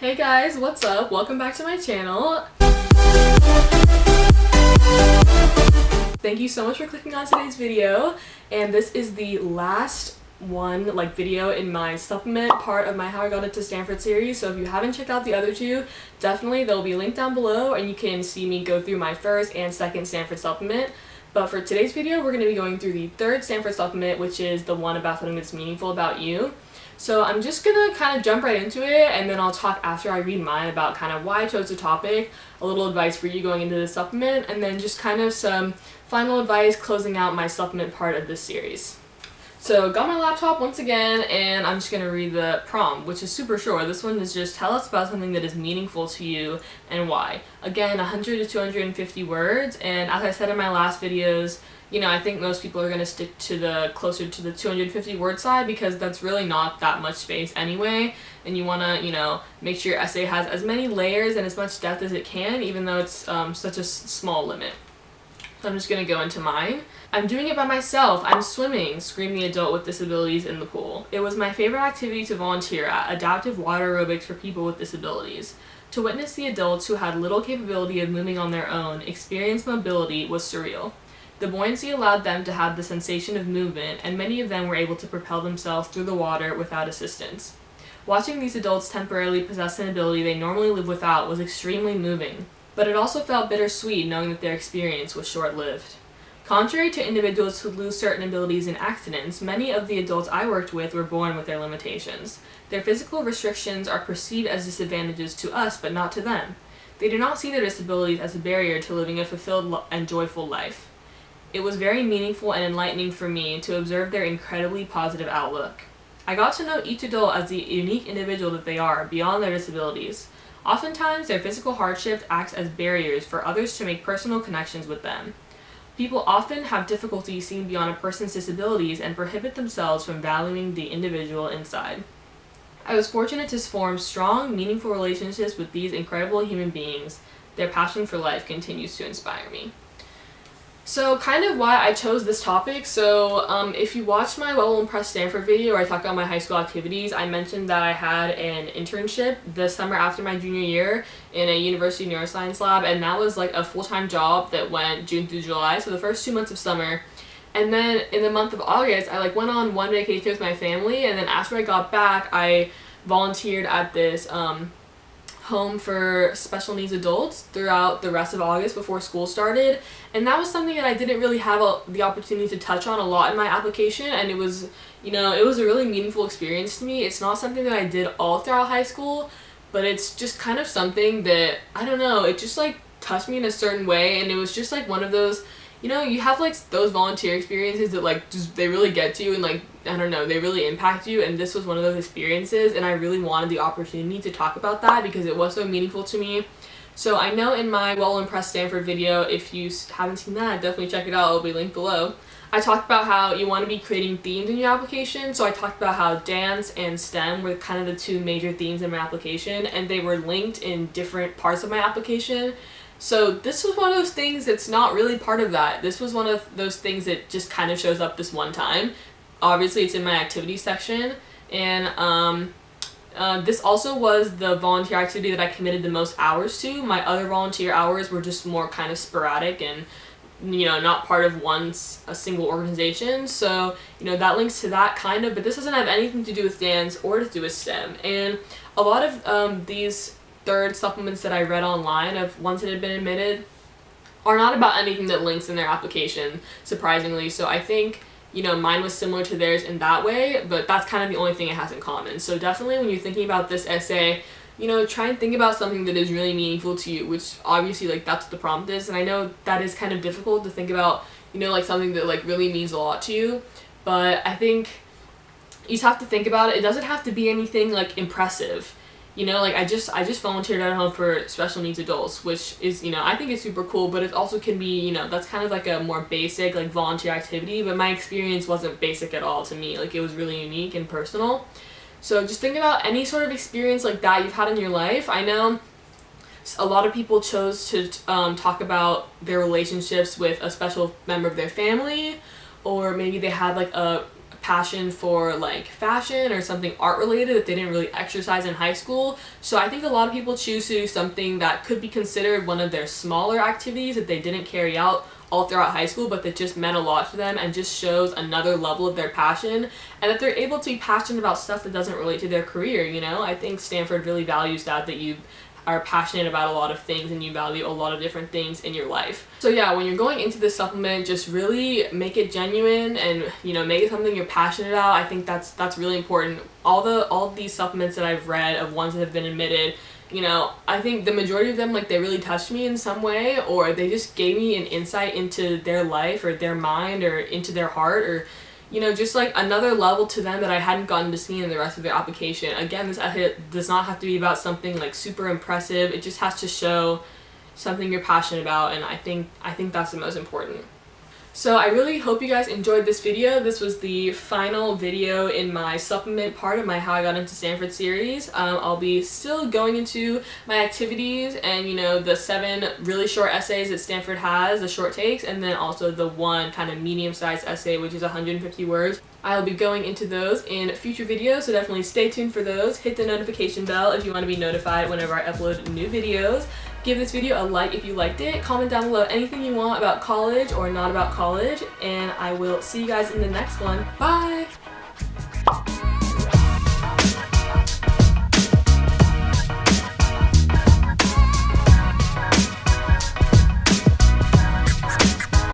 Hey guys, what's up? Welcome back to my channel. Thank you so much for clicking on today's video, and this is the last video in my supplement part of my How I Got Into Stanford series. So if you haven't checked out the other two, definitely they'll be linked down below and you can see me go through my first and second Stanford supplement. But for today's video, we're going to be going through the third Stanford supplement, which is the one about something that's meaningful about you. So I'm just gonna kind of jump right into it, and then I'll talk after I read mine about kind of why I chose the topic, a little advice for you going into the supplement, and then just kind of some final advice closing out my supplement part of this series. So got my laptop once again, and I'm just gonna read the prompt, which is super short. This one is just tell us about something that is meaningful to you and why. Again, 100 to 250 words, and as I said in my last videos, you know, I think most people are going to stick to the closer to the 250 word side because that's really not that much space anyway, and you want to, you know, make sure your essay has as many layers and as much depth as it can, even though it's such a small limit. So I'm just going to go into mine. I'm doing it by myself. I'm swimming, screamed the adult with disabilities in the pool. It was my favorite activity to volunteer at, adaptive water aerobics for people with disabilities. To witness the adults who had little capability of moving on their own experience mobility was surreal. The buoyancy allowed them to have the sensation of movement, and many of them were able to propel themselves through the water without assistance. Watching these adults temporarily possess an ability they normally live without was extremely moving, but it also felt bittersweet knowing that their experience was short-lived. Contrary to individuals who lose certain abilities in accidents, many of the adults I worked with were born with their limitations. Their physical restrictions are perceived as disadvantages to us, but not to them. They do not see their disabilities as a barrier to living a fulfilled and joyful life. It was very meaningful and enlightening for me to observe their incredibly positive outlook. I got to know each adult as the unique individual that they are, beyond their disabilities. Oftentimes, their physical hardship acts as barriers for others to make personal connections with them. People often have difficulty seeing beyond a person's disabilities and prohibit themselves from valuing the individual inside. I was fortunate to form strong, meaningful relationships with these incredible human beings. Their passion for life continues to inspire me. So kind of why I chose this topic. So if you watched my Well Impressed Stanford video where I talked about my high school activities, I mentioned that I had an internship the summer after my junior year in a university neuroscience lab, and that was like a full-time job that went June through July, so the first 2 months of summer. And then in the month of August, I went on one vacation with my family, and then after I got back, I volunteered at this home for special needs adults throughout the rest of August before school started, and that was something that I didn't really have the opportunity to touch on a lot in my application, and it was, you know, it was a really meaningful experience to me. It's not something that I did all throughout high school, but it's just kind of something that, I don't know, it just touched me in a certain way, and it was just one of those, you know, you have those volunteer experiences that just they really get to you, and I don't know, they really impact you, and this was one of those experiences, and I really wanted the opportunity to talk about that because it was so meaningful to me. So I know in my Well Impressed Stanford video, if you haven't seen that, definitely check it out, it'll be linked below. I talked about how you want to be creating themes in your application, so I talked about how dance and STEM were kind of the two major themes in my application, and they were linked in different parts of my application. So this was one of those things that's not really part of that. This was one of those things that just kind of shows up this one time. Obviously, it's in my activities section, and this also was the volunteer activity that I committed the most hours to. My other volunteer hours were just more kind of sporadic and, you know, not part of a single organization. So, you know, that links to that kind of, but this doesn't have anything to do with dance or to do with STEM. And a lot of these third supplements that I read online of ones that had been admitted are not about anything that links in their application, surprisingly. So I think, you know, mine was similar to theirs in that way, but that's kind of the only thing it has in common. So definitely when you're thinking about this essay, you know, try and think about something that is really meaningful to you, which obviously that's what the prompt is, and I know that is kind of difficult to think about, you know, something that really means a lot to you, but I think you just have to think about it. It doesn't have to be anything impressive. You know, I just volunteered at a home for special needs adults, which is, you know, I think it's super cool, but it also can be, you know, that's kind of a more basic, volunteer activity, but my experience wasn't basic at all to me. It was really unique and personal. So just think about any sort of experience like that you've had in your life. I know a lot of people chose to talk about their relationships with a special member of their family, or maybe they had a passion for like fashion or something art related that they didn't really exercise in high school. So I think a lot of people choose to do something that could be considered one of their smaller activities that they didn't carry out all throughout high school, but that just meant a lot to them and just shows another level of their passion, and that they're able to be passionate about stuff that doesn't relate to their career, you know? I think Stanford really values that you are passionate about a lot of things and you value a lot of different things in your life. So yeah, when you're going into this supplement, just really make it genuine and, you know, make it something you're passionate about. I think that's really important. All of these supplements that I've read of ones that have been admitted, you know, I think the majority of them, like, they really touched me in some way, or they just gave me an insight into their life or their mind or into their heart, or, you know, just like another level to them that I hadn't gotten to see in the rest of their application. Again, this essay does not have to be about something like super impressive. It just has to show something you're passionate about, and I think that's the most important. So I really hope you guys enjoyed this video. This was the final video in my supplement part of my How I Got Into Stanford series. I'll be still going into my activities and, you know, the 7 really short essays that Stanford has, the short takes, and then also the 1 kind of medium-sized essay, which is 150 words. I'll be going into those in future videos, so definitely stay tuned for those. Hit the notification bell if you want to be notified whenever I upload new videos. Give this video a like if you liked it. Comment down below anything you want about college or not about college, and I will see you guys in the next one. Bye!